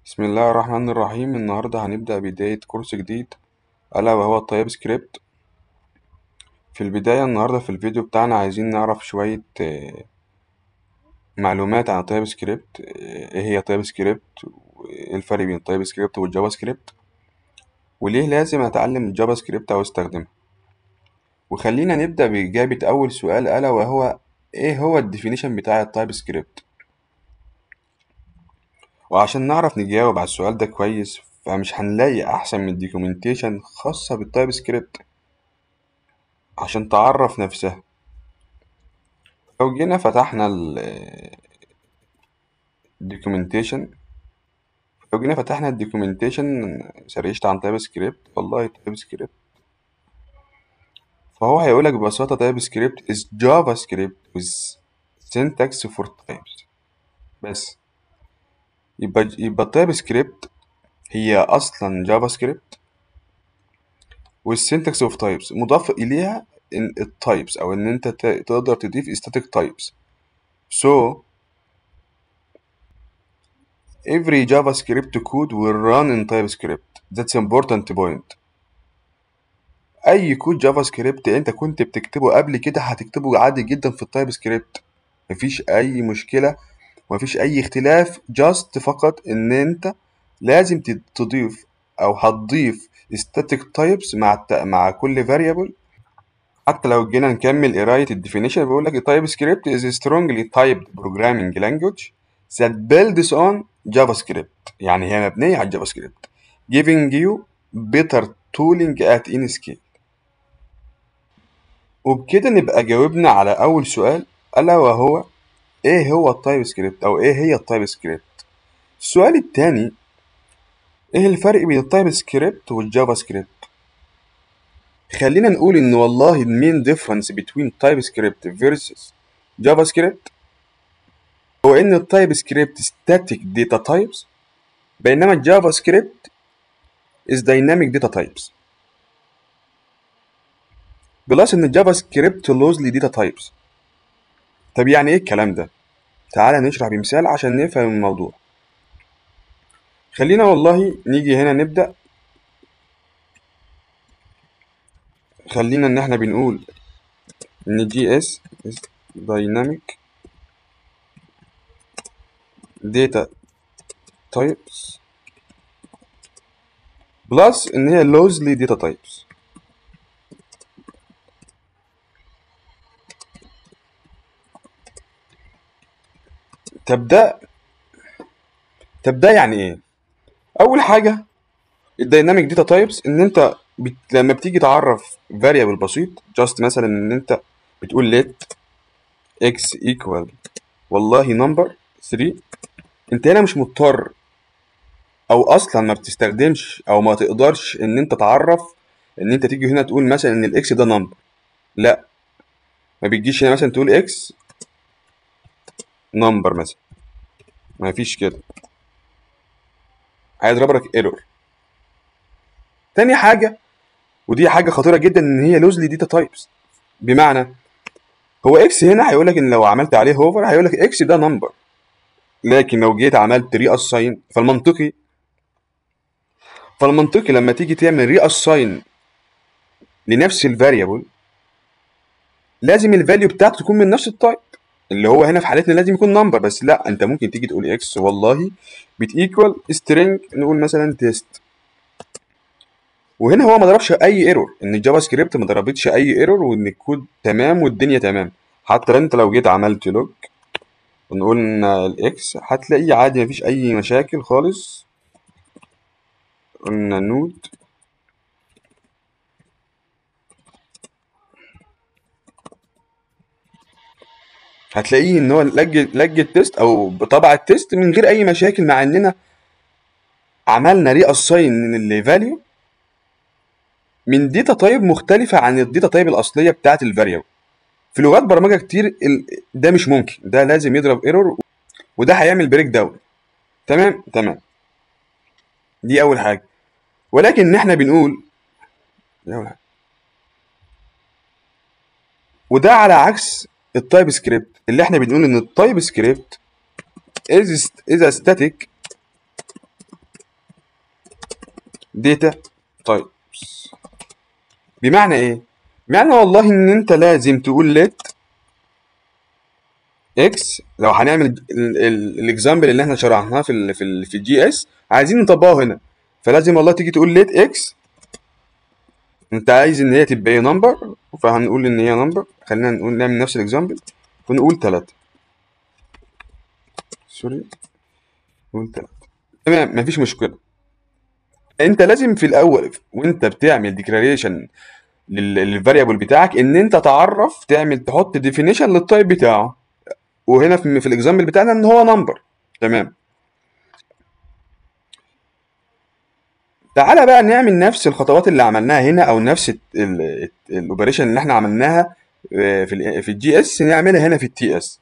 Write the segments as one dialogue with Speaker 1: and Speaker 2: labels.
Speaker 1: بسم الله الرحمن الرحيم. النهاردة هنبدأ بداية كورس جديد ألا وهو التايب سكريبت. في البداية النهاردة في الفيديو بتاعنا عايزين نعرف شوية معلومات عن التايب سكريبت. إيه هي التايب سكريبت وإيه الفرق بين التايب سكريبت والجافا سكريبت، وليه لازم أتعلم الجافا سكريبت أو أستخدمها. وخلينا نبدأ بإجابة أول سؤال ألا وهو إيه هو الديفينيشن بتاع التايب سكريبت. وعشان نعرف نجاوب على السؤال ده كويس فمش هنلاقي أحسن من الدوكيومنتيشن خاصة بالتايب سكريبت عشان تعرف نفسها. لو جينا فتحنا الدوكيومنتيشن سرشت عن تايب سكريبت، والله تايب سكريبت، فهو هيقولك ببساطة تايب سكريبت is JavaScript with syntax for types. بس يبقى التايب سكريبت هي أصلا جافا سكريبت والسyntax of types مضاف إليها إن التايبس أو إن أنت تقدر تضيف static types. So every JavaScript code will run in TypeScript. That's important point. اي كود جافا سكريبت انت كنت بتكتبه قبل كده هتكتبه عادي جدا في التايب سكريبت، مفيش اي مشكلة ومفيش اي اختلاف. جاست فقط ان انت لازم تضيف او هتضيف static types مع كل variable. حتى لو جينا نكمل قراية الديفينيشن بيقول لك التايب سكريبت is a strongly typed programming language that builds on JavaScript، يعني هي مبنية على الجافا سكريبت giving you better tooling at any scale. وبكده نبقى جاوبنا على أول سؤال ألا وهو إيه هو التايب سكريبت أو إيه هي التايب سكريبت. السؤال التاني إيه الفرق بين التايب سكريبت والجافا سكريبت. خلينا نقول إن والله المين ديفرنس between تايب سكريبت versus جافا سكريبت هو إن التايب سكريبت static data types بينما الجافا سكريبت is dynamic data types. بلس إن الجافا سكريبت loosely data types. طب يعني إيه الكلام ده؟ تعالى نشرح بمثال عشان نفهم الموضوع. خلينا والله نيجي هنا نبدأ. خلينا ان احنا بنقول ان جي اس dynamic data types بلس ان هي loosely data types. تبدأ يعني ايه؟ اول حاجة الديناميك داتا تايبس ان انت لما بتيجي تعرف variable بسيط just مثلا ان انت بتقول let x equal والله number 3، انت هنا مش مضطر او اصلا ما بتستخدمش او ما تقدرش ان انت تعرف ان انت تيجي هنا تقول مثلا ان الاكس ده نمبر. لا، ما بتجيش هنا مثلا تقول اكس نمبر مثلا، ما فيش كده، هيضرب لك ايرور. تاني حاجه ودي حاجه خطيره جدا ان هي لوزلي داتا تايبس، بمعنى هو اكس هنا هيقول لك ان لو عملت عليه هوفر هيقول لك اكس ده نمبر، لكن لو جيت عملت ري اساين فالمنطقي لما تيجي تعمل ري اساين لنفس الفاريبل لازم الفاليو بتاعته تكون من نفس التايب، اللي هو هنا في حالتنا لازم يكون نمبر. بس لا، انت ممكن تيجي تقول اكس والله بتيكوال سترينج، نقول مثلا تيست، وهنا هو ما ضربش اي ايرور، ان الجافا سكريبت ما ضربتش اي ايرور وان الكود تمام والدنيا تمام. حتى انت لو جيت عملت لوج ونقول ان الاكس هتلاقيه عادي مفيش اي مشاكل خالص. قلنا نود هتلاقيه ان هو لج التيست او بطبع التيست من غير اي مشاكل، مع اننا عملنا ري اساين للفاليو من داتا تايب مختلفه عن الداتا تايب الاصليه بتاعه الفاريبل. في لغات برمجه كتير ده مش ممكن، ده لازم يضرب ايرور وده هيعمل بريك داون. تمام، دي اول حاجه. ولكن احنا بنقول دي أول حاجة. وده على عكس التايب سكريبت اللي احنا بنقول ان التايب سكريبت is a static داتا تايبس. بمعنى ايه؟ بمعنى والله ان انت لازم تقول ليت اكس. لو هنعمل الاكزامبل اللي احنا شرحناه في الجي اس عايزين نطبقه هنا، فلازم والله تيجي تقول ليت اكس. انت عايز ان هي تبقى ايه؟ نمبر، فهنقول ان هي نمبر. خلينا نقول نعمل نفس الاكزامبل ونقول 3. سوري، نقول 3. تمام، مفيش مشكله. انت لازم في الاول وانت بتعمل ديكلاريشن للفاريبل بتاعك ان انت تحط ديفينيشن للتايب بتاعه، وهنا في الاكزامبل بتاعنا ان هو نمبر. تمام. تعالى بقى نعمل نفس الخطوات اللي عملناها هنا، او نفس الاوبريشن اللي احنا عملناها في الجي اس نعملها هنا في التي اس.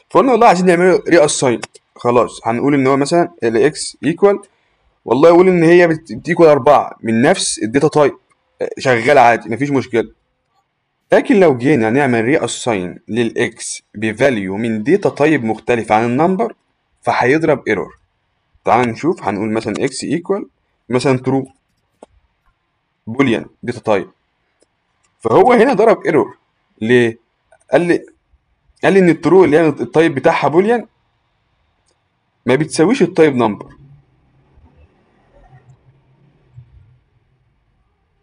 Speaker 1: فقلنا والله عايزين نعمله ري اساين. خلاص هنقول ان هو مثلا الاكس ايكوال، والله يقول ان هي بتيكوال 4 من نفس الداتا تايب، شغاله عادي مفيش مشكله. لكن لو جينا نعمل ري اساين للاكس بفاليو من داتا تايب مختلف عن النمبر فهيضرب ايرور. تعال نشوف. هنقول مثلا اكس ايكوال مثلا ترو بوليان داتا تايب، فهو هنا ضرب ايرور. ليه؟ قال لي ان الترو اللي هي التايب بتاعها بوليان ما بتساويش التايب نمبر،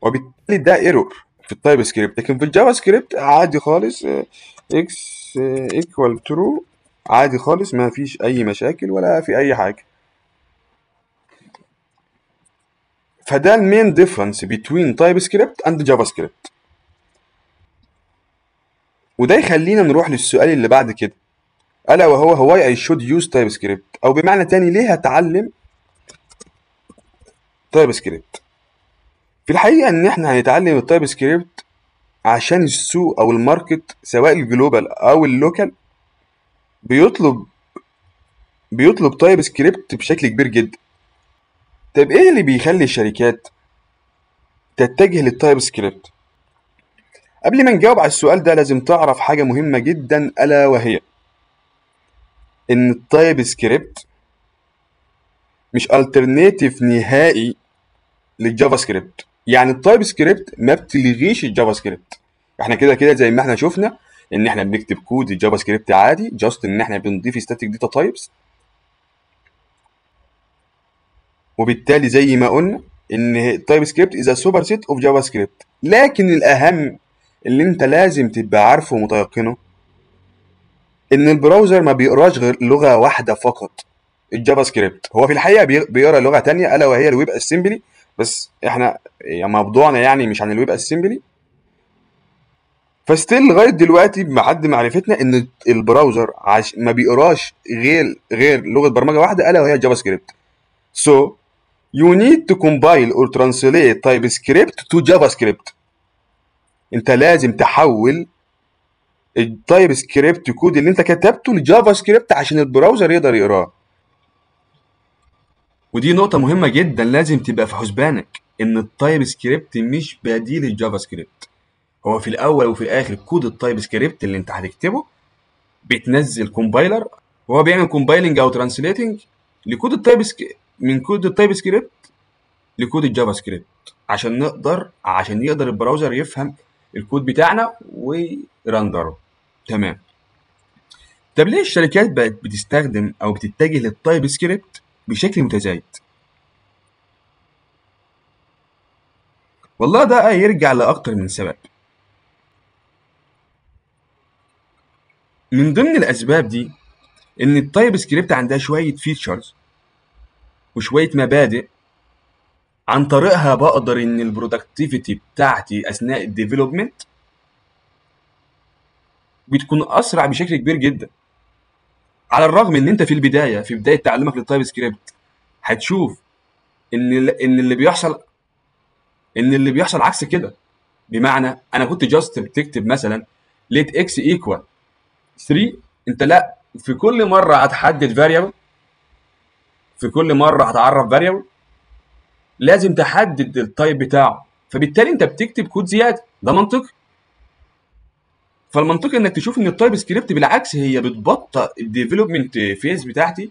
Speaker 1: وبالتالي ده ايرور في التايب سكريبت. لكن في الجافا سكريبت عادي خالص، اكس ايكوال ترو عادي خالص، ما فيش اي مشاكل ولا في اي حاجه. فده المين ديفرنس بين تايب سكريبت اند جافا سكريبت. وده يخلينا نروح للسؤال اللي بعد كده، الا وهو why I should use تايب سكريبت، او بمعنى تاني ليه هتعلم تايب سكريبت. في الحقيقه ان احنا هنتعلم التايب سكريبت عشان السوق او الماركت سواء الجلوبال او اللوكال بيطلب تايب سكريبت بشكل كبير جدا. طيب ايه اللي بيخلي الشركات تتجه للتايب سكريبت؟ قبل ما نجاوب على السؤال ده لازم تعرف حاجة مهمة جدا، ألا وهي إن التايب سكريبت مش الترناتيف نهائي للجافا سكريبت. يعني التايب سكريبت ما بتلغيش الجافا سكريبت. احنا كده كده زي ما احنا شفنا ان احنا بنكتب كود الجافا سكريبت عادي، جاست ان احنا بنضيف ستاتيك داتا تايبس. وبالتالي زي ما قلنا ان التايب سكريبت از سوبر سيت اوف جافا سكريبت. لكن الاهم اللي انت لازم تبقى عارفه ومتيقنه ان البراوزر ما بيقراش غير لغه واحده فقط، الجافا سكريبت. هو في الحقيقه بيقرا لغه تانية الا وهي الويب اسمبلي، بس احنا موضوعنا يعني مش عن الويب اسمبلي. فستيل لغايه دلوقتي بحد معرفتنا ان البراوزر ما بيقراش غير لغه برمجه واحده الا وهي الجافا سكريبت. So you need to compile or translate TypeScript to JavaScript. انت لازم تحول التايب سكريبت كود اللي انت كتبته لجافا سكريبت عشان البراوزر يقدر يقراه. ودي نقطة مهمة جدا لازم تبقى في حسبانك، ان التايب سكريبت مش بديل الجافا سكريبت. هو في الاول وفي الاخر كود التايب سكريبت اللي انت هتكتبه بتنزل كومبايلر وهو بيعمل كومبايلنج او ترانسليتنج لكود من كود التايب سكريبت لكود الجافا سكريبت عشان يقدر البراوزر يفهم الكود بتاعنا ويرندره. تمام. طب ليه الشركات بقت بتستخدم او بتتجه للتايب سكريبت بشكل متزايد؟ والله ده يرجع لاكتر من سبب. من ضمن الاسباب دي ان التايب سكريبت عندها شويه فيتشرز وشويه مبادئ عن طريقها بقدر ان البرودكتيفيتي بتاعتي اثناء الديفلوبمنت بتكون اسرع بشكل كبير جدا. على الرغم ان انت في بدايه تعلمك للتايب سكريبت هتشوف ان اللي بيحصل عكس كده. بمعنى انا كنت جاست بتكتب مثلا ليت اكس ايكوال 3، انت لا، في كل مره هتحدد فاريبل، في كل مره هتعرف فاريبل لازم تحدد التايب بتاعه، فبالتالي انت بتكتب كود زياده. ده منطقي. فالمنطقي انك تشوف ان التايب سكريبت بالعكس هي بتبطئ الديفلوبمنت فيز بتاعتي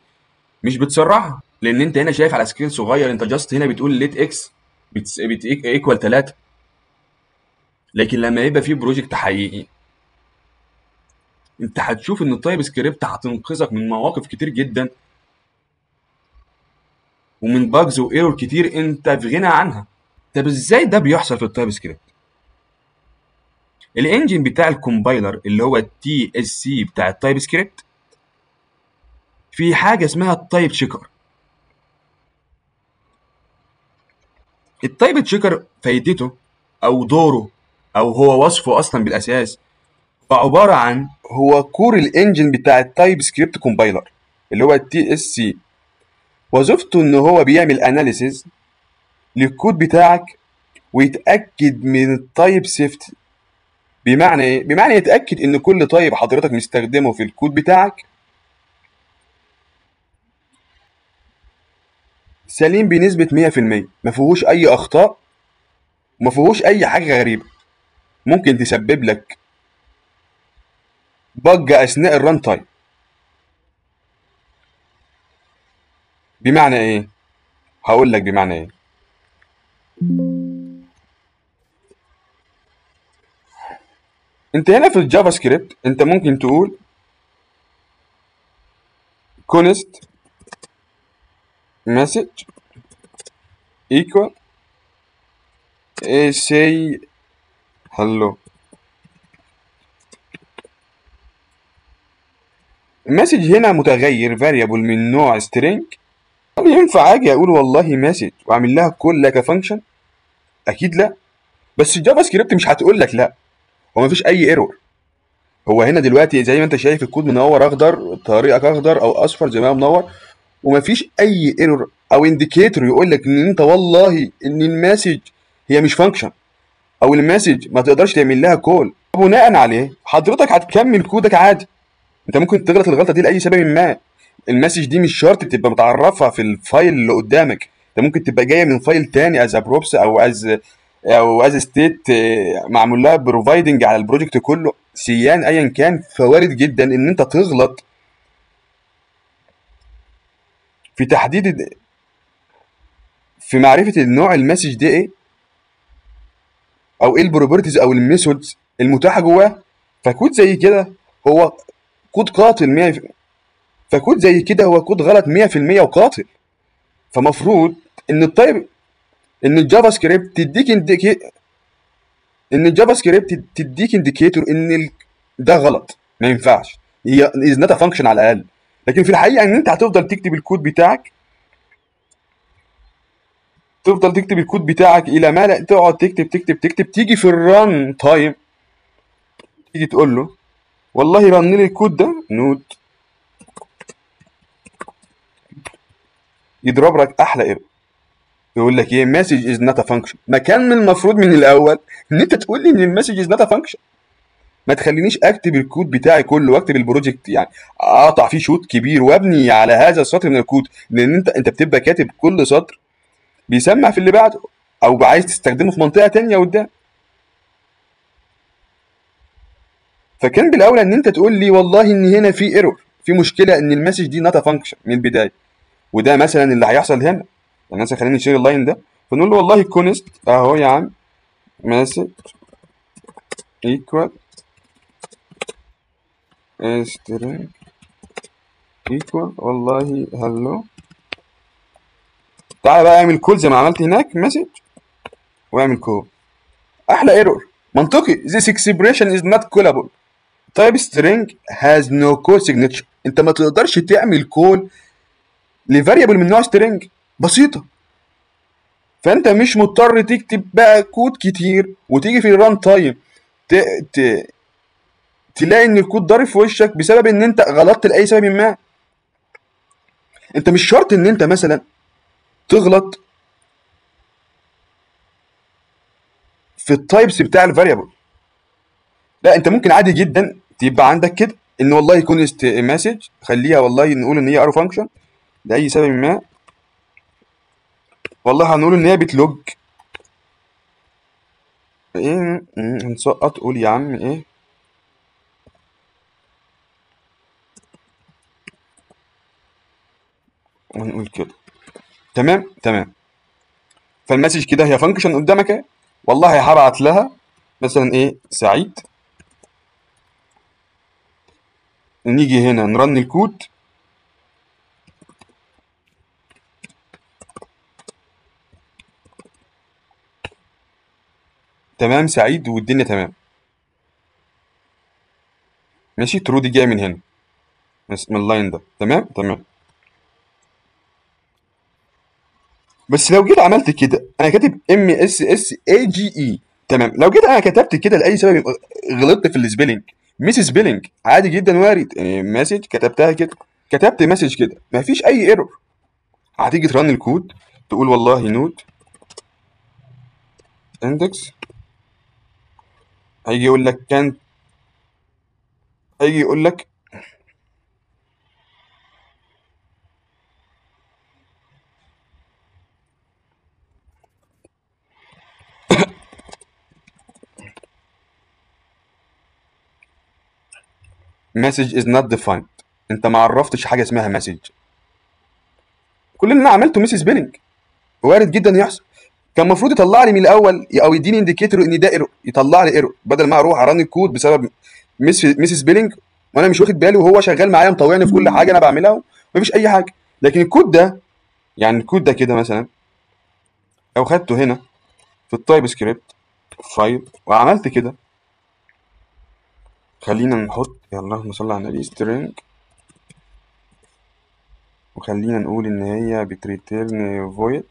Speaker 1: مش بتسرعها. لان انت هنا شايف على سكيل صغير، انت جاست هنا بتقول ليت اكس ايكوال 3. لكن لما يبقى في بروجكت حقيقي انت هتشوف ان التايب سكريبت هتنقذك من مواقف كتير جدا ومن باجز وايرور كتير انت في غنى عنها. طب ازاي ده بيحصل في التايب سكريبت؟ الانجن بتاع الكومبايلر اللي هو التي اس سي بتاع التايب سكريبت في حاجه اسمها التايب تشيكر. التايب تشيكر فايدته او دوره او هو وصفه اصلا بالاساس فعباره عن هو كور الانجن بتاع التايب سكريبت كومبايلر اللي هو التي اس سي. وظيفته ان هو بيعمل اناليسيز للكود بتاعك ويتاكد من التايب سيفتي. بمعنى ايه؟ بمعنى يتاكد ان كل تايب حضرتك مستخدمه في الكود بتاعك سليم بنسبه 100%، ما فيهوش اي اخطاء وما فيهوش اي حاجه غريبه ممكن تسبب لك بج اثناء الران تايم. بمعنى ايه؟ هقول لك بمعنى ايه. انت هنا في الجافا سكريبت انت ممكن تقول const message equal say hello. المسج هنا متغير variable من نوع string. هل ينفع اجي اقول والله مسج واعمل لها كول لك فانكشن؟ اكيد لا. بس الجافا سكريبت مش هتقول لك لا، هو مفيش اي ايرور. هو هنا دلوقتي زي ما انت شايف الكود منور اخضر، طريقك اخضر او اصفر زي ما هو منور، ومفيش اي ايرور او انديكيتور يقول لك ان انت والله ان المسج هي مش فانكشن او المسج ما تقدرش تعمل لها كول. بناء عليه حضرتك هتكمل كودك عادي. انت ممكن تغلط الغلطه دي لاي سبب ما. المسج دي مش شرط تبقى متعرفه في الفايل اللي قدامك، ده ممكن تبقى جايه من فايل تاني از بروبس او از ستيت معمول لها بروفايدنج على البروجكت كله سيان ايا كان. فوارد جدا ان انت تغلط في تحديد في معرفه النوع المسج دي ايه او ايه البروبرتيز او الميثودز المتاحه جواه. فكود زي كده هو كود قاتل 100. فكود زي كده هو كود غلط 100% وقاتل. فمفروض ان الطيب ان الجافا سكريبت تديك انديكيتور ان ده غلط ما ينفعش، هي از نوت فانكشن على الاقل. لكن في الحقيقه ان انت هتفضل تكتب الكود بتاعك، الى ما لا تقعد تكتب تكتب تكتب، تيجي في الران تايم تيجي تقول له والله رن لي الكود ده نود، يضرب لك احلى ايرور يقول لك ايه مسج از نوت فانكشن. ما كان من المفروض من الاول ان انت تقول لي ان المسج از نوت فانكشن، ما تخلينيش اكتب الكود بتاعي كله واكتب البروجكت يعني اقطع فيه شوط كبير وابني على هذا السطر من الكود. لان انت بتبقى كاتب كل سطر بيسمع في اللي بعده او عايز تستخدمه في منطقه تانية قدام. فكان بالاولى ان انت تقول لي والله ان هنا في ايرور، في مشكله ان المسج دي نوت فانكشن من البدايه. وده مثلا اللي هيحصل هنا. يعني مثلا خلينا نشيل اللاين ده فنقول له والله كونست اهو يا عم مسج equal string equal والله hello. تعالى بقى اعمل كول زي ما عملت هناك مسج واعمل كول. احلى ايرور منطقي. this expression is not callable. type string has no call signature. انت ما تقدرش تعمل كول لفاريبل من نوع string بسيطه. فانت مش مضطر تكتب بقى كود كتير وتيجي في الران تايم تلاقي ان الكود ضارب في وشك بسبب ان انت غلطت لاي سبب ما. انت مش شرط ان انت مثلا تغلط في التايبس بتاع الفاريبل، لا انت ممكن عادي جدا تبقى عندك كده ان والله يكون مسج خليها والله نقول ان هي ارو فانكشن لاي سبب ما. والله هنقول ان هي بتلوج ايه، هنسقط قول يا عم ايه ونقول كده. تمام. فالمسج كده هي فانكشن قدامك اهي. والله هبعت لها مثلا ايه سعيد، نيجي هنا نرن الكود، تمام سعيد والدنيا تمام ماشي. ترو دي جايه من هنا من اللاين ده، تمام تمام. بس لو جيت عملت كده انا كاتب ام اس اس اي جي اي، تمام. لو جيت انا كتبت كده لاي سبب غلطت في السبيلنج، ميس سبيلنج عادي جدا وارد، يعني مسج كتبتها كده، كتبت مسج كده مفيش اي ايرور. هتيجي ترن الكود تقول والله نود اندكس، هيجي يقول لك كان، هيجي يقول لك مسج از نوت ديفايند، انت ما عرفتش حاجه اسمها مسج. كل اللي انا عملته ميس سبيلنج، وارد جدا يحصل. كان المفروض يطلع لي من الاول او يديني انديكيتور ان ده ايرور، يطلع لي ايرور بدل ما اروح ارن الكود بسبب ميس سبيلنج وانا مش واخد بالي، وهو شغال معايا مطوعني في كل حاجه انا بعملها ومفيش اي حاجه. لكن الكود ده، يعني الكود ده كده مثلا لو خدته هنا في التايب سكريبت فايل وعملت كده، خلينا نحط يا اللهم صل على النبي سترينج، وخلينا نقول ان هي بتريتيرن فويد،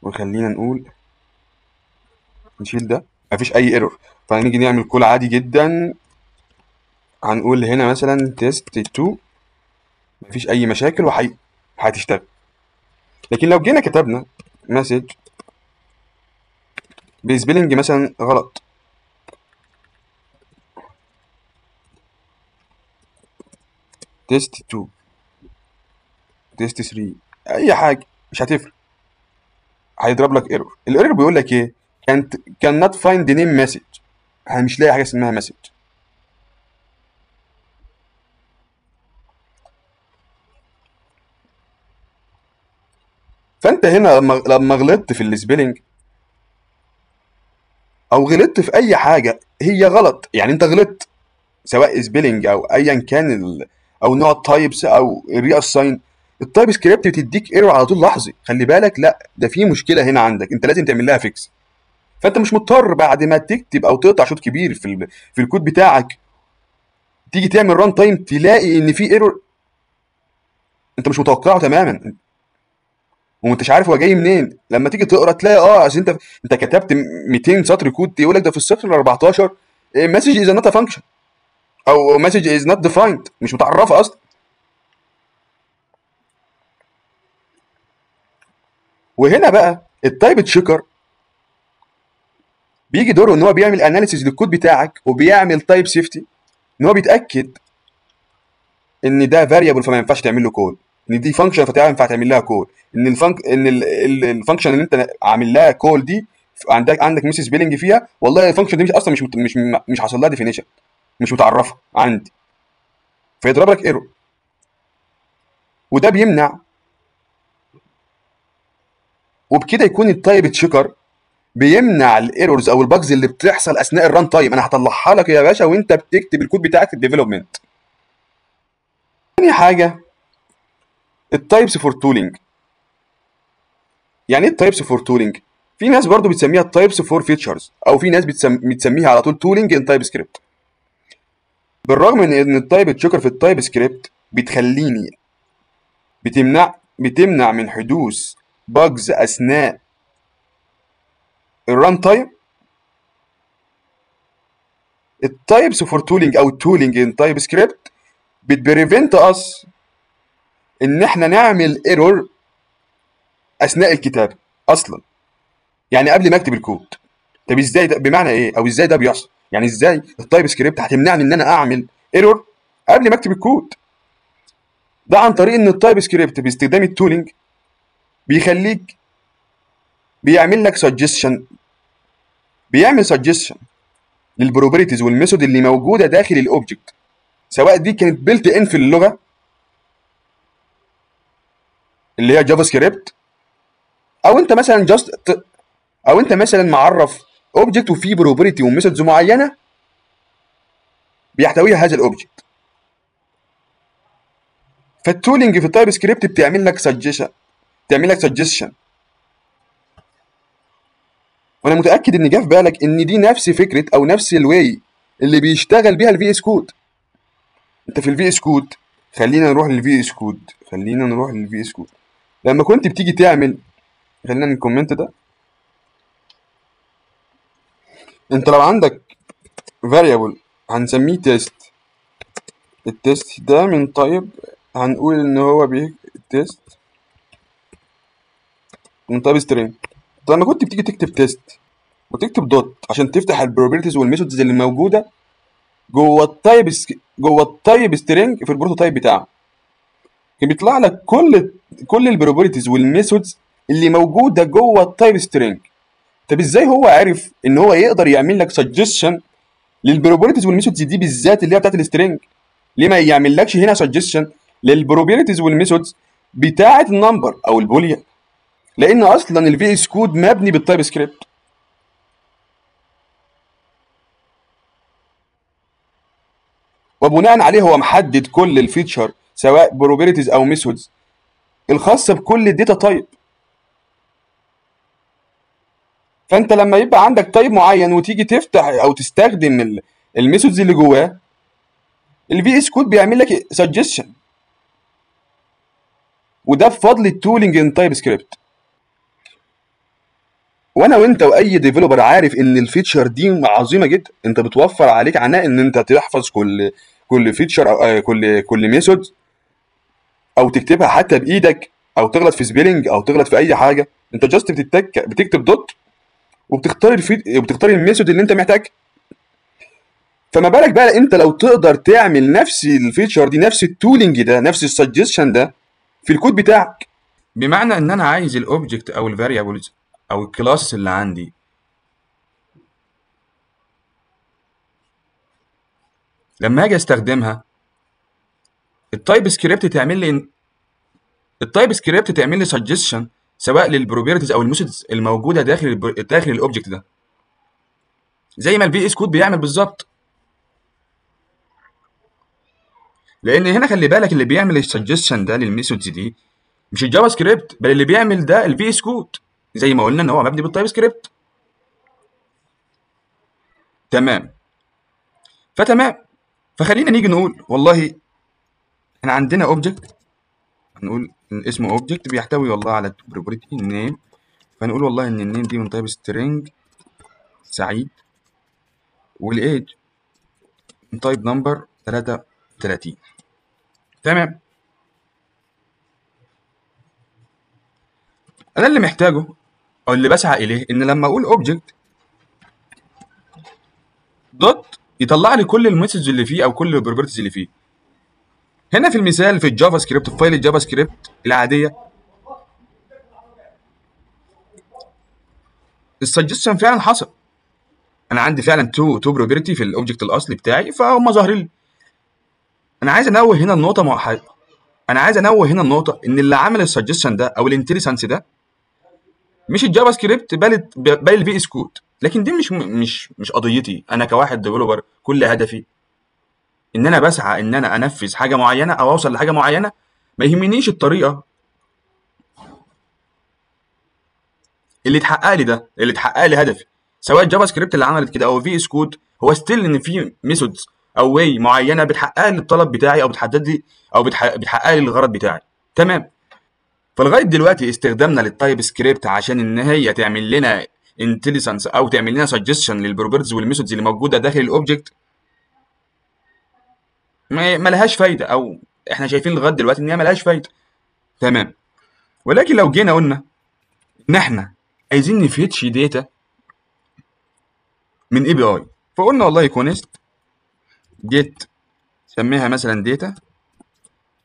Speaker 1: وخلينا نقول نشيل ده مفيش اي ايرور. فهنيجي نعمل كول عادي جدا، هنقول هنا مثلا تيست 2 مفيش اي مشاكل هتشتغل. لكن لو جينا كتبنا مسج بسبيلنج مثلا غلط، تيست 2 تيست 3 اي حاجه مش هتفرق، هيضرب لك ايرور. الايرور بيقول لك ايه؟ كان نوت فايند نيم مسج، انا مش لاقي حاجه اسمها مسج. فانت هنا لما غلطت في السبيلنج او غلطت في اي حاجه هي غلط، يعني انت غلطت سواء سبيلنج او ايا كان او نوع التايبس او الري اساين، التايب سكريبت بتديك ايرور على طول لحظي. خلي بالك لا ده في مشكله هنا عندك، انت لازم تعمل لها فيكس. فانت مش مضطر بعد ما تكتب او تقطع شوط كبير في الكود بتاعك تيجي تعمل ران تايم تلاقي ان في ايرور انت مش متوقعه تماما وانتش عارف هو جاي منين. لما تيجي تقرا تلاقي اصل انت كتبت 200 سطر كود، يقول لك ده في السطر ال 14 مسج از نوت فانكشن او مسج از نوت ديفايند، مش متعرفه اصلا. وهنا بقى التايب تشيكر بيجي دوره ان هو بيعمل اناليسيز للكود بتاعك وبيعمل تايب سيفتي، ان هو بيتاكد ان ده فاريبل فما ينفعش تعمل له كول، ان دي فانكشن فينفع تعمل لها كول، ان الفانكشن اللي انت عامل لها كول دي عندك ميس سبيلنج فيها، والله الفانكشن دي مش اصلا مش حاصل لها ديفينيشن، مش متعرفه عندي، فيضرب لك ايرور. وده بيمنع، وبكده يكون التايب تشيكر بيمنع الايرورز او الباجز اللي بتحصل اثناء الران تايم. انا هطلعها لك يا باشا وانت بتكتب الكود بتاعك في الديفلوبمنت. تاني حاجه التايبس فور تولينج. يعني ايه التايبس فور تولينج؟ في ناس برضو بتسميها التايبس فور فيتشرز، او في ناس بتسميها على طول تولينج ان تايب سكريبت. بالرغم من ان التايب تشيكر في التايب سكريبت بتخليني بتمنع من حدوث باجز اثناء الران تايم، التايبس فور تولينج او التولينج ان تايب سكريبت بتبريفنت اس ان احنا نعمل ايرور اثناء الكتابه اصلا، يعني قبل ما اكتب الكود. طب ازاي ده؟ بمعنى ايه؟ او ازاي ده بيحصل؟ يعني ازاي التايب سكريبت هتمنعني ان انا اعمل ايرور قبل ما اكتب الكود؟ ده عن طريق ان التايب سكريبت باستخدام التولينج بيخليك بيعمل لك سجستشن، بيعمل سجستشن للبروبرتيز والميثود اللي موجوده داخل الاوبجكت، سواء دي كانت بيلت ان في اللغه اللي هي جافا سكريبت، او انت مثلا او انت مثلا معرف اوبجكت وفيه بروبرتي وميثودز معينه بيحتويها هذا الاوبجكت. فالتولينج في التايب سكريبت بتعمل لك سجشن. وانا متاكد ان جه في بالك ان دي نفس فكره او نفس الواي اللي بيشتغل بيها الفي اس كود. انت في الفي اس كود، خلينا نروح للفي اس كود. لما كنت بتيجي تعمل، خلينا نكومنت ده. انت لو عندك variable هنسميه تيست، التيست ده من طيب، هنقول ان هو التيست من طيب string. لما كنت بتيجي تكتب تيست وتكتب دوت عشان تفتح البروبرتيز والميثودز اللي موجوده جوه التايب سترينج في البروتوتايب بتاعه، كان بيطلع لك كل البروبرتيز والميثودز اللي موجوده جوه التايب سترينج. طب ازاي هو عارف ان هو يقدر يعمل لك سجستشن للبروبرتيز والميثودز دي بالذات اللي هي بتاعت السترينج؟ ليه ما يعملكش هنا سجستشن للبروبرتيز والميثودز بتاعت النمبر او البوليان؟ لان اصلا الفي اس كود مبني بالتايب سكريبت. وبناء عليه هو محدد كل الفيتشر سواء بروبرتيز او ميثودز الخاصه بكل الداتا تايب. فانت لما يبقى عندك تايب معين وتيجي تفتح او تستخدم الميثودز اللي جواه، الفي اس كود بيعمل لك سجستشن، وده بفضل التولينج ان تايب سكريبت. وانا وانت واي ديفلوبر عارف ان الفيتشر دي عظيمه جدا. انت بتوفر عليك عناء ان انت تحفظ كل فيتشر او كل ميثود، او تكتبها حتى بايدك، او تغلط في سبيلنج او تغلط في اي حاجه. انت جاست بتكتب دوت وبتختار الميثود اللي انت محتاج. فما بالك بقى انت لو تقدر تعمل نفس الفيتشر دي، نفس التولينج ده، نفس السجستشن ده في الكود بتاعك. بمعنى ان انا عايز الاوبجكت او الفاريبلز او الكلاس اللي عندي لما اجي استخدمها، التايب سكريبت تعمل لي سجستشن سواء للبروبرتيز او الميثودز الموجوده داخل الاوبجكت ده، زي ما الفي اس كود بيعمل بالظبط. لان هنا خلي بالك اللي بيعمل السجستشن ده للميثودز دي مش الجافا سكريبت، بل اللي بيعمل ده الفي اس كود، زي ما قلنا ان هو مبني بالتايب سكريبت. تمام. فخلينا نيجي نقول والله احنا عندنا اوبجكت، هنقول إن اسمه اوبجكت بيحتوي والله على بروبرتي نيم، فنقول والله ان النيم دي من تايب سترينج سعيد، والايج من تايب نمبر 33. تمام. انا اللي محتاجه او اللي بسعى اليه ان لما اقول اوبجكت دوت يطلع لي كل الميثودز اللي فيه او كل البروبرتيز اللي فيه. هنا في المثال في الجافا سكريبت، في فايل الجافا سكريبت العاديه، السجستشن فعلا حصل. انا عندي فعلا تو بروبرتي في الاوبجكت الاصلي بتاعي، فهم ظاهرين لي. انا عايز انوه هنا النقطه ان اللي عمل السجستشن ده او الانتليسنس ده مش الجافا سكريبت بل الفي اس كود. لكن دي مش قضيتي انا كواحد ديفلوبر. كل هدفي ان انا بسعى ان انا انفذ حاجه معينه او اوصل لحاجه معينه، ما يهمنيش الطريقه اللي تحقق لي هدفي. سواء الجافا سكريبت اللي عملت كده او في اس كود، هو ستيل ان في ميثودز او واي معينه بتحقق لي الطلب بتاعي او بتحدد لي او بتحقق لي الغرض بتاعي. تمام. فلغايه دلوقتي استخدامنا للتايب سكريبت عشان ان هي تعمل لنا انتليجنس او تعمل لنا سجستشن للبروبرتيز والميثودز اللي موجوده داخل الاوبجكت ما لهاش فايده، او احنا شايفين لغايه دلوقتي ان هي ما لهاش فايده. تمام. ولكن لو جينا قلنا ان احنا عايزين نفيتش داتا من اي بي اي، فقلنا والله كونست جيت سميها مثلا داتا،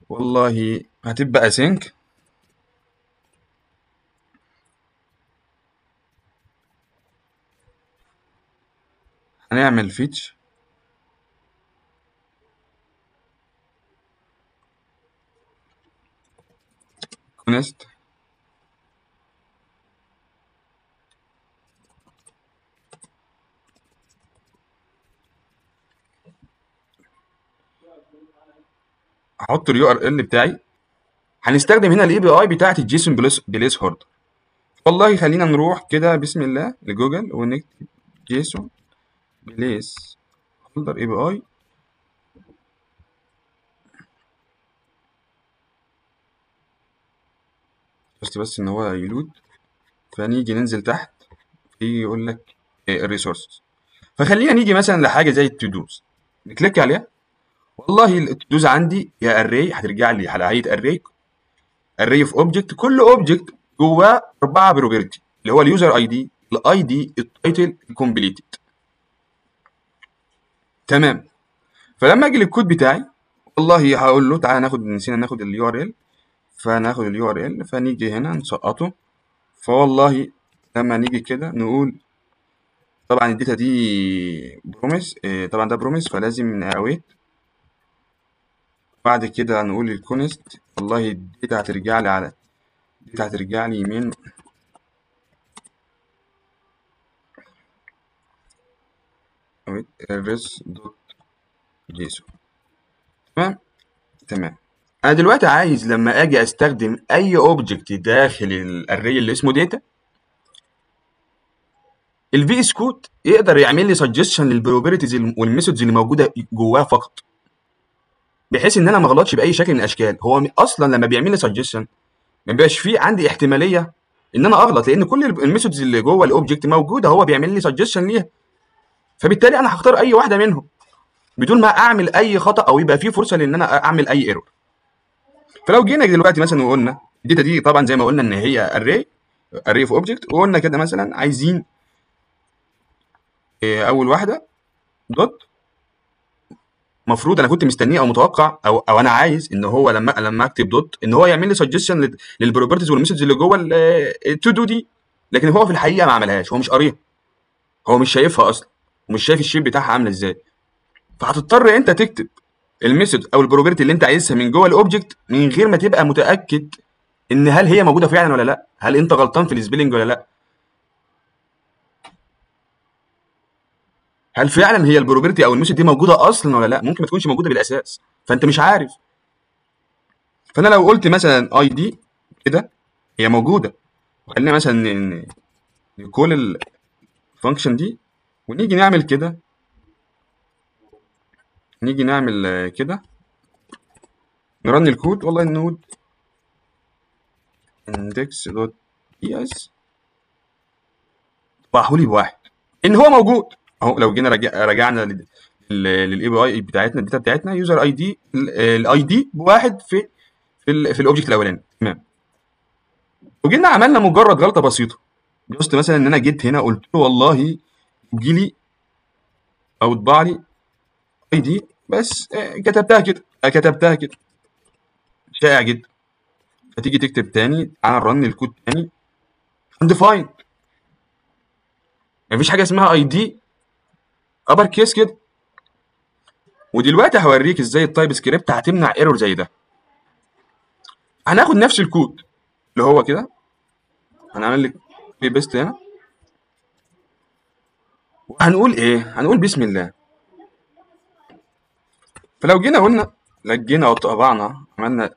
Speaker 1: والله هتبقى اسync، هنعمل فيتش كونست هحط اليو ار ال بتاعي. هنستخدم هنا الاي بي اي بتاعت الجيسون بليس هوردر. والله خلينا نروح كده بسم الله لجوجل ونكتب جيسون بليس هولدر اي بي اي. بس ان هو يلود. فنيجي ننزل تحت يجي يقول لك الريسورسز. فخلينا نيجي مثلا لحاجه زي التودوز، نكليك عليها. والله التودوز عندي يا اري هترجع لي على هيئه اري، اري اوف اوبجكت، كل اوبجكت جواه 4 بروبرتي اللي هو اليوزر اي دي، الاي دي، التايتل، الكومبليتد. تمام. فلما اجي للكود بتاعي والله هقول له تعالى ناخد، نسينا ناخد اليو ار ال، فناخد اليو ار ال فنيجي هنا نسقطه. فوالله لما نيجي كده نقول طبعا الداتا دي بروميس، طبعا ده بروميس فلازم نأويت. بعد كده نقول الكونست والله الداتا هترجع لي على، الداتا هترجع لي من res دوت جيسون. تمام. تمام. انا دلوقتي عايز لما اجي استخدم اي اوبجكت داخل الاري اللي اسمه داتا، الفي اس كود يقدر يعمل لي سجستشن للبروبرتيز والميثودز اللي موجوده جواه فقط، بحيث ان انا ما اغلطش باي شكل من الاشكال. هو اصلا لما بيعمل لي سجستشن ما بيبقاش فيه عندي احتماليه ان انا اغلط، لان كل الميثودز اللي جوه الاوبجكت موجوده، هو بيعمل لي سجستشن ليها. فبالتالي انا هختار اي واحده منهم بدون ما اعمل اي خطا او يبقى فيه فرصه لان انا اعمل اي ايرور. فلو جينا دلوقتي مثلا وقلنا الداتا دي طبعا زي ما قلنا ان هي اري اوف اوبجكت، وقلنا كده مثلا عايزين اول واحده دوت. المفروض انا كنت مستنيه او متوقع او انا عايز ان هو لما اكتب دوت ان هو يعمل لي سجستشن للبروبرتيز والميثودز اللي جوه التو دو دي، لكن هو في الحقيقه ما عملهاش، هو مش قاريها، هو مش شايفها اصلا، ومش شايف الشيب بتاعها عامله ازاي. فهتضطر انت تكتب الميثود او البروبرتي اللي انت عايزها من جوه الاوبجكت من غير ما تبقى متاكد ان هل هي موجوده فعلا ولا لا، هل انت غلطان في السبيلنج ولا لا، هل فعلا هي البروبرتي او الميثود دي موجوده اصلا ولا لا. ممكن ما تكونش موجوده بالاساس فانت مش عارف. فانا لو قلت مثلا اي دي كده هي موجوده، وخلينا مثلا نكول الفانكشن دي ونيجي نعمل كده، نيجي نعمل كده نرن الكود. والله النود index.ps طبعه لي بواحد ان هو موجود اهو. لو جينا رجعنا للاي بي اي بتاعتنا، الداتا بتاعتنا يوزر اي دي، الاي دي بواحد في الاوبجكت الاولاني. تمام. وجينا عملنا مجرد غلطه بسيطه، جوست مثلا ان انا جيت هنا قلت له والله جي لي او اطبع لي اي دي بس، كتبتها كده شائع جدا. فتيجي تكتب تاني، تعالى نرن الكود تاني undefined، مفيش حاجه اسمها اي دي ابر كيس كده. ودلوقتي هوريك ازاي التايب سكريبت هتمنع ايرور زي ده. هناخد نفس الكود اللي هو كده، هنعمل لك كوبي بيست هنا، وهنقول ايه، هنقول بسم الله. فلو جينا قلنا لجينا وطبعنا عملنا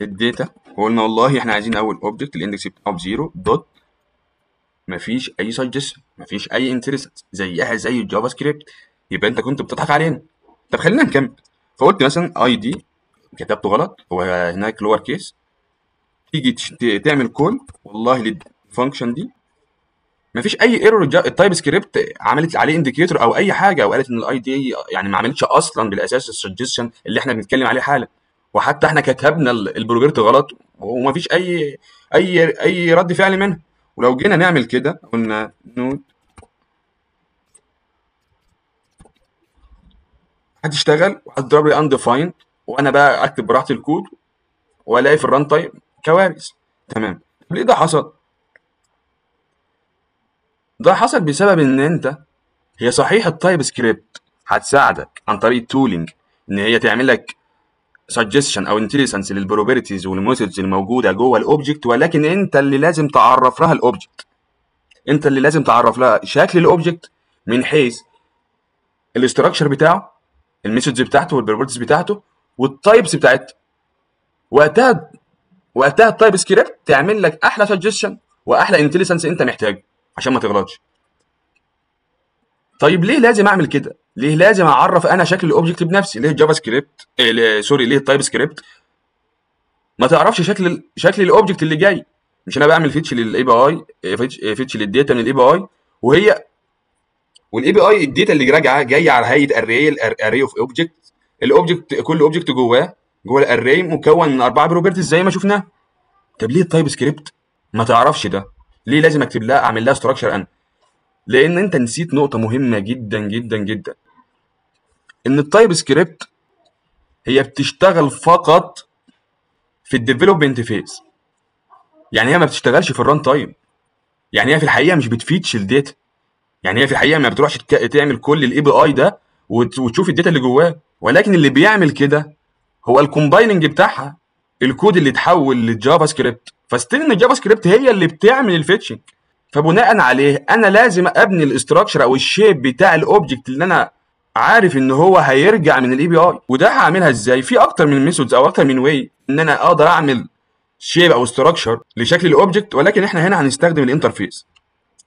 Speaker 1: الداتا وقلنا والله احنا عايزين اول اوبجكت الاندكس بتاعه بزيرو دوت، مفيش اي سجستشن، مفيش اي انترست زيها زي الجافا سكريبت، يبقى انت كنت بتضحك علينا. طب خلينا نكمل. فقلت مثلا اي دي كتبته غلط، هو هناك لور كيس. تيجي تعمل كول والله للفانكشن دي، مفيش اي ايرور. التايب سكريبت عملت عليه انديكيتور او اي حاجه، او قالت ان الاي دي يعني ما عملتش اصلا بالاساس السجستشن اللي احنا بنتكلم عليه حالا. وحتى احنا كتبنا البروبرتي غلط ومفيش اي رد فعل منها. ولو جينا نعمل كده قلنا نود هتشتغل وهتضرب لي undefined، وانا بقى اكتب براحتي الكود والاقي في الران تايم كوارث. تمام. طب ليه ده حصل؟ ده حصل بسبب ان انت، هي صحيح التايب سكريبت هتساعدك عن طريق التولينج ان هي تعمل لك سجستشن او انتليجنس للبروبرتيز والميثودز الموجوده جوه الاوبجكت، ولكن انت اللي لازم تعرف لها الاوبجكت، انت اللي لازم تعرف لها شكل الاوبجكت من حيث الاستراكشر بتاعه، الميثودز بتاعته والبروبرتيز بتاعته والتايبس بتاعتها. وقتها التايب سكريبت تعمل لك احلى سجستشن واحلى انتليجنس انت محتاجه عشان ما تغلطش. طيب ليه لازم اعمل كده؟ ليه لازم اعرف انا شكل الاوبجكت بنفسي؟ ليه الجافا سكريبت سوري ليه التايب سكريبت ما تعرفش شكل الاوبجكت اللي جاي؟ مش انا بعمل فيتش للاي بي اي، فيتش للداتا من الاي بي اي، والاي بي اي الداتا اللي راجعه جايه على هيئه اري اوف اوبجكت. الاوبجكت كل اوبجكت جوه الاري مكون من 4 بروبرتيز زي ما شفناه. طب ليه التايب سكريبت ما تعرفش ده؟ ليه لازم اكتب لها اعمل لها ستراكشر انا؟ لان انت نسيت نقطه مهمه جدا جدا جدا، ان التايب سكريبت هي بتشتغل فقط في الديفلوبمنت فيز. يعني هي ما بتشتغلش في الران تايم، يعني هي في الحقيقه مش بتفيتش الداتا، يعني هي في الحقيقه ما بتروحش تعمل كل الاي بي اي ده وتشوف الداتا اللي جواه، ولكن اللي بيعمل كده هو الكومبايلنج بتاعها، الكود اللي اتحول للجافا سكريبت. فستيل ان الجافا سكريبت هي اللي بتعمل الفيتشنج، فبناء عليه انا لازم ابني الاستراكشر او الشيب بتاع الاوبجكت اللي انا عارف ان هو هيرجع من الاي بي اي. وده هعملها ازاي؟ في اكتر من ميثودز او اكتر من واي ان انا اقدر اعمل شيب او استراكشر لشكل الاوبجكت، ولكن احنا هنا هنستخدم الانترفيس.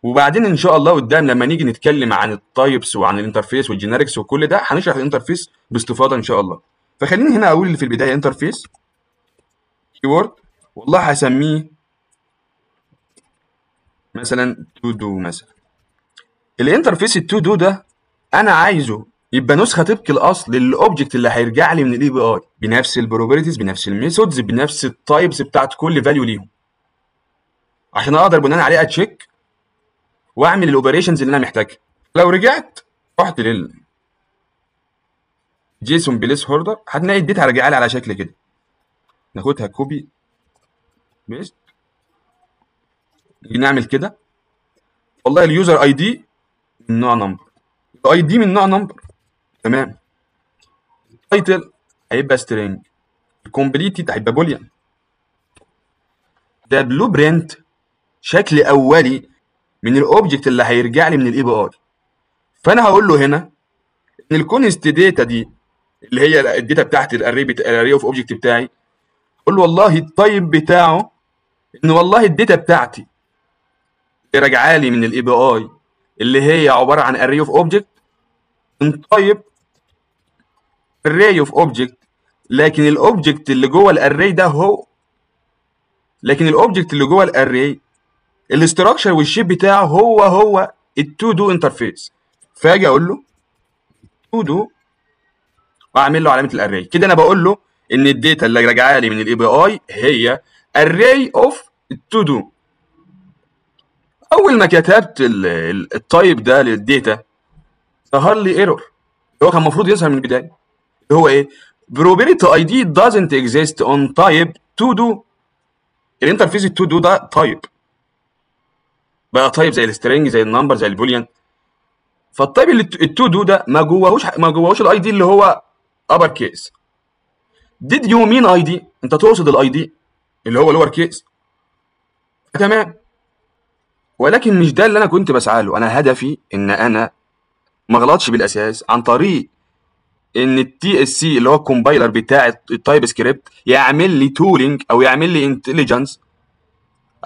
Speaker 1: وبعدين ان شاء الله قدام لما نيجي نتكلم عن التايبس وعن الانترفيس والجينيركس وكل ده هنشرح الانترفيس باستفاضه ان شاء الله. فخليني هنا اقول في البدايه انترفيس كيورد، والله هسميه مثلا تو دو. مثلا الانترفيس التو دو ده انا عايزه يبقى نسخه طبق الاصل للاوبجكت اللي هيرجع لي من الاي بي اي، بنفس البروبرتيز بنفس الميثودز بنفس التايبس بتاعت كل فاليو ليهم، عشان اقدر بناء عليه اتشيك واعمل الاوبريشنز اللي انا محتاجها. لو رحت جيسون بليس هوردر هتلاقي الداتا راجعه لي على شكل كده. ناخدها كوبي بيست، نيجي نعمل كده. والله اليوزر اي دي من نوع نمبر، الاي دي من نوع نمبر، تمام. التايتل هيبقى سترينج، الكومبليتد هيبقى بوليان. ده بلو برنت، شكل اولي من الاوبجكت اللي هيرجع لي من الاي بي اي. فانا هقول له هنا ان الكونست داتا دي اللي هي الداتا بتاعت الاري اوف اوبجكت بتاعي، اقول له والله التايب بتاعه ان والله الداتا بتاعتي اللي راجعه لي من الاي بي اي اللي هي عباره عن اري اوف اوبجكت من تايب اري اوف اوبجكت، لكن الاوبجكت اللي جوه الاري ده لكن الاوبجكت اللي جوه الاري الاستراكشر والشيب بتاعه هو التو دو انترفيس. فاجي اقول له تو دو واعمل له علامه الاري كده. انا بقول له ان الداتا اللي راجعه لي من الاي بي اي هي اري اوف التو دو. اول ما كتبت التايب ده للداتا ظهر لي ايرور، هو كان المفروض يظهر من البدايه، اللي هو ايه؟ probability ID doesn't exist on type to do. الانترفيس التو دو ده تايب، بقى تايب زي السترينج زي النمبر زي البوليان. فالتايب اللي التو دو ده ما جواهوش الاي دي اللي هو ابر كيس. did you mean اي دي؟ انت تقصد الاي دي اللي هو لور كيس، تمام. ولكن مش ده اللي انا كنت بسعى له. انا هدفي ان انا ما اغلطش بالاساس عن طريق ان التي اس سي اللي هو الكومبايلر بتاع التايب سكريبت يعمل لي تولينج او يعمل لي انتليجنس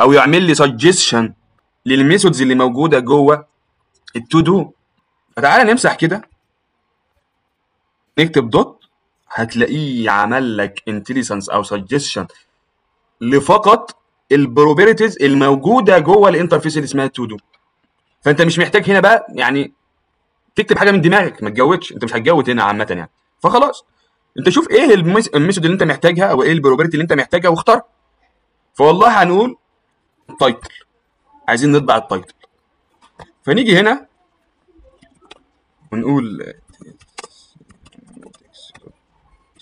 Speaker 1: او يعمل لي سجستشن للميثودز اللي موجوده جوه التو دو. فتعالى نمسح كده، نكتب دوت، هتلاقيه عمل لك انتليجنس او سجستشن لفقط البروبرتيز الموجوده جوه الانترفيس اللي اسمها التو دو. فانت مش محتاج هنا بقى يعني تكتب حاجه من دماغك، ما تجودش، انت مش هتجود هنا عامه يعني. فخلاص انت شوف ايه الميثود اللي انت محتاجها او ايه البروبرتي اللي انت محتاجها واختار. فوالله هنقول تايتل، عايزين نطبع التايتل، فنيجي هنا ونقول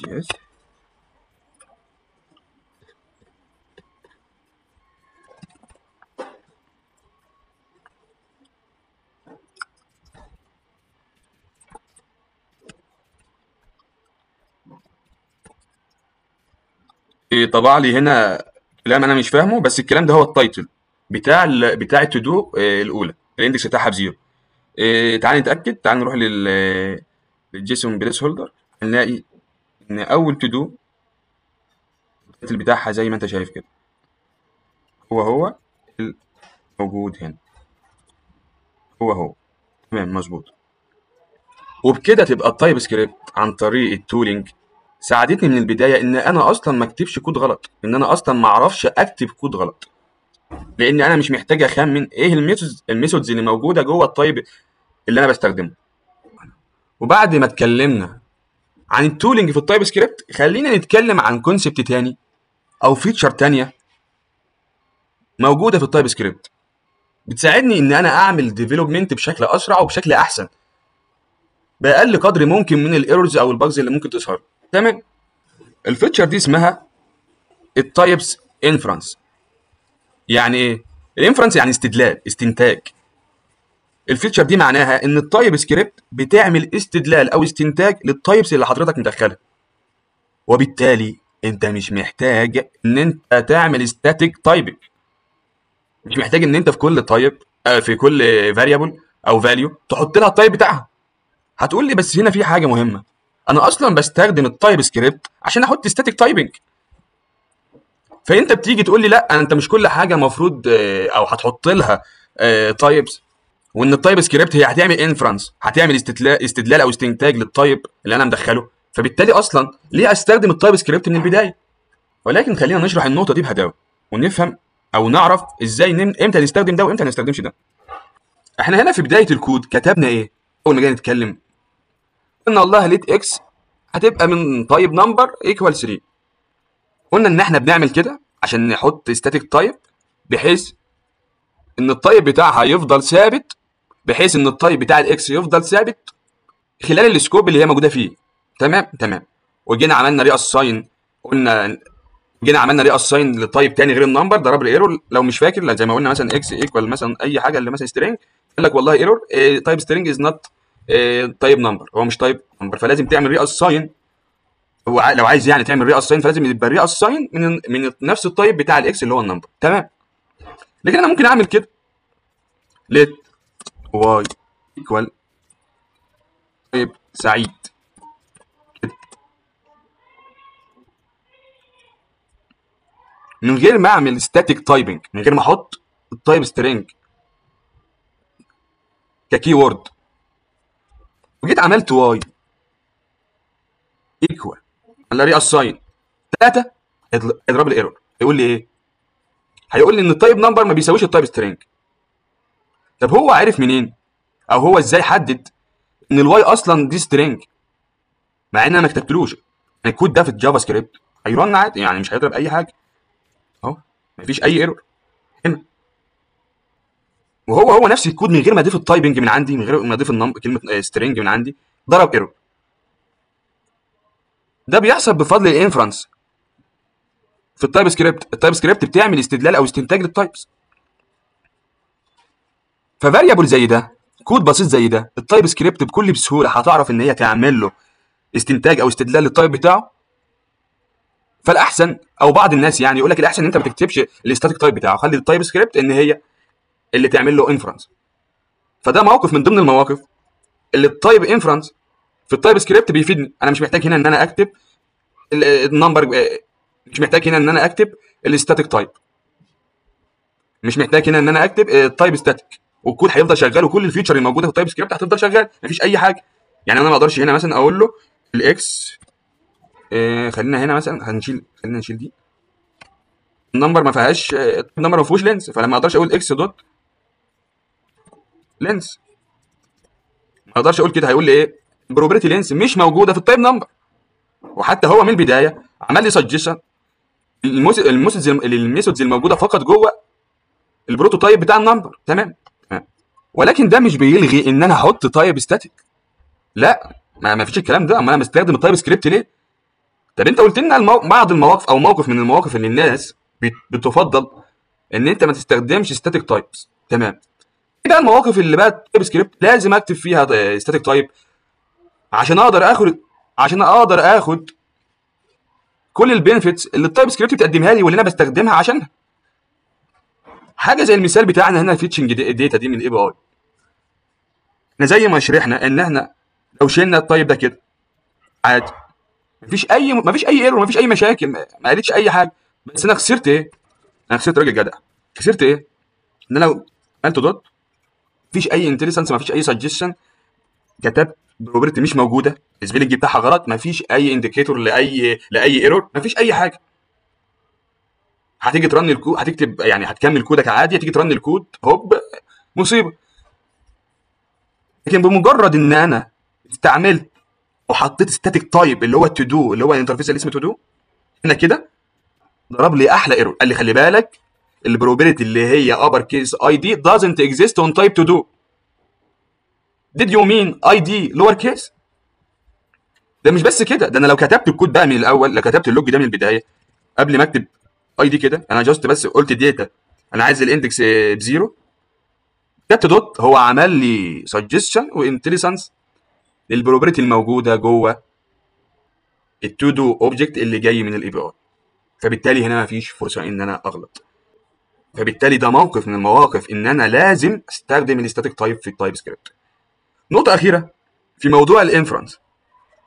Speaker 1: yes.
Speaker 2: طبع لي هنا كلام انا مش فاهمه، بس الكلام ده هو التايتل بتاع التو دو الاولى، الاندكس بتاعها بزيرو. تعال نتاكد، تعال نروح للجيسون بليس هولدر، هنلاقي ان اول تو دو التايتل بتاعها زي ما انت شايف كده، هو موجود هنا، هو تمام مظبوط. وبكده تبقى التايب سكريبت عن طريق التولينج ساعدتني من البدايه ان انا اصلا ما اكتبش كود غلط، ان انا اصلا ما اعرفش اكتب كود غلط، لان انا مش محتاج اخمن ايه الميثودز اللي موجوده جوه التايب اللي انا بستخدمه. وبعد ما اتكلمنا عن التولينج في التايب سكريبت، خلينا نتكلم عن كونسبت تاني او فيتشر تانية موجوده في التايب سكريبت بتساعدني ان انا اعمل ديفلوبمنت بشكل اسرع وبشكل احسن باقل قدر ممكن من الايرورز او الباجز اللي ممكن تظهر. تمام. الفيتشر دي اسمها التايبس انفرنس. يعني ايه الانفرنس؟ يعني استنتاج. الفيتشر دي معناها ان التايب سكريبت بتعمل استدلال او استنتاج للتايبس اللي حضرتك مدخلها، وبالتالي انت مش محتاج ان انت تعمل ستاتيك تايبنج، مش محتاج ان انت في كل تايب في كل فاريبل او فاليو تحط لها التايب بتاعها. هتقول لي بس هنا في حاجه مهمه، انا اصلا بستخدم التايب سكريبت عشان احط ستاتيك تايبنج. فانت بتيجي تقول لي لا، انت مش كل حاجه المفروض او هتحط لها تايبس، وان التايب سكريبت هي هتعمل انفرنس، هتعمل استدلال او استنتاج للتايب اللي انا مدخله، فبالتالي اصلا ليه استخدم التايب سكريبت من البدايه؟ ولكن خلينا نشرح النقطه دي بهداوه ونفهم او نعرف ازاي امتى نستخدم ده وامتى ما نستخدمش ده. احنا هنا في بدايه الكود كتبنا ايه؟ اول ما جينا نتكلم قلنا والله ليت اكس هتبقى من تايب نمبر ايكوال 3. قلنا ان احنا بنعمل كده عشان نحط ستاتيك تايب بحيث ان التايب بتاعها يفضل ثابت، بحيث ان التايب بتاع الاكس يفضل ثابت خلال السكوب اللي هي موجوده فيه. تمام. وجينا عملنا ري اساين، قلنا جينا عملنا ري اساين لتايب تاني غير النمبر، ضرب لي ايرور لو مش فاكر، زي ما قلنا مثلا اكس ايكوال مثلا اي حاجه اللي مثلا سترينج، قال لك والله ايرور تايب سترينج از نوت تايب نمبر، هو مش تايب نمبر، فلازم تعمل ري اساين. هو لو عايز يعني تعمل ري اساين فلازم يبقى ري اساين من نفس التايب بتاع الاكس اللي هو النمبر. تمام. لكن انا ممكن اعمل كده let y equal طيب سعيد كده من غير ما اعمل static typing، من غير ما احط التايب سترينج ككي وورد، وجيت عملت y equal على ري اساين 3، اضرب لي ايرور. هيقول لي ايه؟ هيقول لي ان التايب نمبر ما بيساويش التايب سترينج. طب هو عارف منين؟ او هو ازاي حدد ان الواي اصلا دي سترينج مع ان انا ما كتبتلوش؟ الكود ده في الجافا سكريبت هيرن عادي، يعني مش هيضرب اي حاجه اهو، مفيش اي ايرور هنا. وهو نفس الكود من غير ما اضيف التايبنج من عندي، من غير ما اضيف كلمه سترينج من عندي، ضرب ايرور. ده بيحصل بفضل الانفرنس في التايب سكريبت. التايب سكريبت بتعمل استدلال او استنتاج للتايبس. ففاريبل زي ده، كود بسيط زي ده، التايب سكريبت بكل سهوله هتعرف ان هي تعمل له استنتاج او استدلال للتايب بتاعه. فالاحسن، او بعض الناس يعني يقول لك الاحسن ان انت ما تكتبش الستاتيك تايب بتاعه، خلي التايب سكريبت ان هي اللي تعمل له انفرنس. فده موقف من ضمن المواقف اللي التايب انفرنس في التايب سكريبت بيفيدني. انا مش محتاج هنا ان انا اكتب النمبر، مش محتاج هنا ان انا اكتب الستاتيك تايب، مش محتاج هنا ان انا اكتب التايب ستاتيك، والكود هيفضل شغال وكل الفيتشر الموجوده في التايب سكريبت هتفضل شغال، مفيش اي حاجه. يعني انا ما اقدرش هنا مثلا اقول له الاكس خلينا هنا مثلا خلينا نشيل دي، النمبر ما فيهاش النمبر ما فيهوش لينس، فلما اقدرش اقول اكس دوت لينس، ما اقدرش اقول كده، هيقول لي ايه؟ البروبرتي لينس مش موجوده في التايب نمبر. وحتى هو من البدايه عمل لي سجشن الميثودز الموجوده فقط جوه البروتوتايب بتاع النمبر. تمام. ولكن ده مش بيلغي ان انا احط تايب ستاتيك، لا، ما فيش الكلام ده. اما انا مستخدم التايب سكريبت ليه؟ طب انت قلت لنا بعض المواقف او موقف من المواقف اللي الناس بتفضل ان انت ما تستخدمش ستاتيك تايبس. تمام. ايه بقى المواقف اللي بقى التايب سكريبت لازم اكتب فيها ستاتيك تايب عشان اقدر اخد كل البينفيتس اللي التايب سكريبت بتقدمها لي واللي انا بستخدمها عشانها. حاجه زي المثال بتاعنا هنا فيتشنج داتا دي من الاي بي اي. احنا زي ما شرحنا ان احنا لو شلنا التايب ده كده عادي، مفيش اي ايرور، مفيش اي مشاكل، ما قالتش اي حاجه. بس انا خسرت ايه؟ انا خسرت راجل جدع. خسرت ايه؟ ان انا لو قلت دوت مفيش اي انتليجنس، مفيش اي سجستشن، كتبت بروبرتي مش موجوده، السبيلنج بتاعها غلط، مفيش اي انديكيتور لاي ايرور، مفيش اي حاجه. هتيجي ترن الكود، هتكتب يعني هتكمل كودك عادي، هتيجي ترن الكود هوب مصيبه. لكن بمجرد ان انا استعملت وحطيت ستاتيك تايب اللي هو التو دو، اللي هو الانترفيس اللي اسمه تو دو، هنا كده ضرب لي احلى ايرور. قال لي خلي بالك البروبابيلتي اللي هي ابر كيس اي دي doesn't exist on type to do. did you mean اي دي lower case؟ ده مش بس كده، ده انا لو كتبت الكود بقى من الاول، لو كتبت اللوج ده من البدايه قبل ما اكتب اي دي كده، انا جاست بس قلت داتا انا عايز الاندكس بزيرو، كتبت دوت، هو عمل لي سجستشن وانتليجنس للبروبابيلتي الموجوده جوه التو دو اوبجكت اللي جاي من الاي بي اي. فبالتالي هنا مفيش فرصه ان انا اغلط. فبالتالي ده موقف من المواقف ان انا لازم استخدم الستاتيك تايب في التايب سكريبت. نقطه اخيره في موضوع الانفرنس،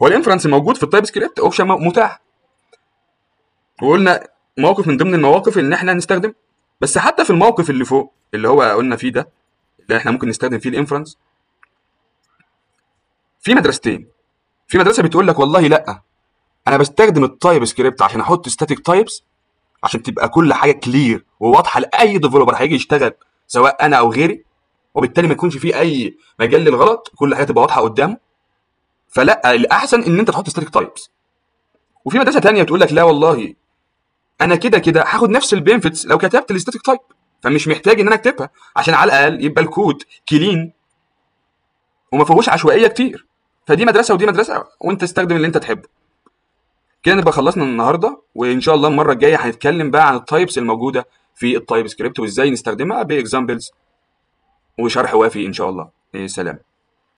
Speaker 2: هو الانفرنس موجود في التايب سكريبت اوبشن متاح، وقلنا موقف من ضمن المواقف ان احنا نستخدم. بس حتى في الموقف اللي فوق اللي هو قلنا فيه ده، اللي احنا ممكن نستخدم فيه الانفرنس، في مدرستين. في مدرسه بتقول لك والله لا، انا بستخدم التايب سكريبت عشان احط ستاتيك تايبس عشان تبقى كل حاجه كلير وواضحه لاي ديفلوبر هيجي يشتغل سواء انا او غيري، وبالتالي ما يكونش فيه اي مجال للغلط، كل حاجه تبقى واضحه قدامه. فلا، الاحسن ان انت تحط ستاتيك تايبس. وفي مدرسه ثانيه بتقول لك لا والله، انا كده كده هاخد نفس البينفيتس لو كتبت الستاتيك تايب، فمش محتاج ان انا اكتبها عشان على الاقل يبقى الكود كلين وما فيهوش عشوائيه كتير. فدي مدرسه ودي مدرسه، وانت استخدم اللي انت تحبه. كده نبقى خلصنا النهارده، وان شاء الله المره الجايه هنتكلم بقى عن التايبس الموجوده في التايب سكريبت وازاي نستخدمها باكزامبلز وشرح وافي ان شاء الله. سلام.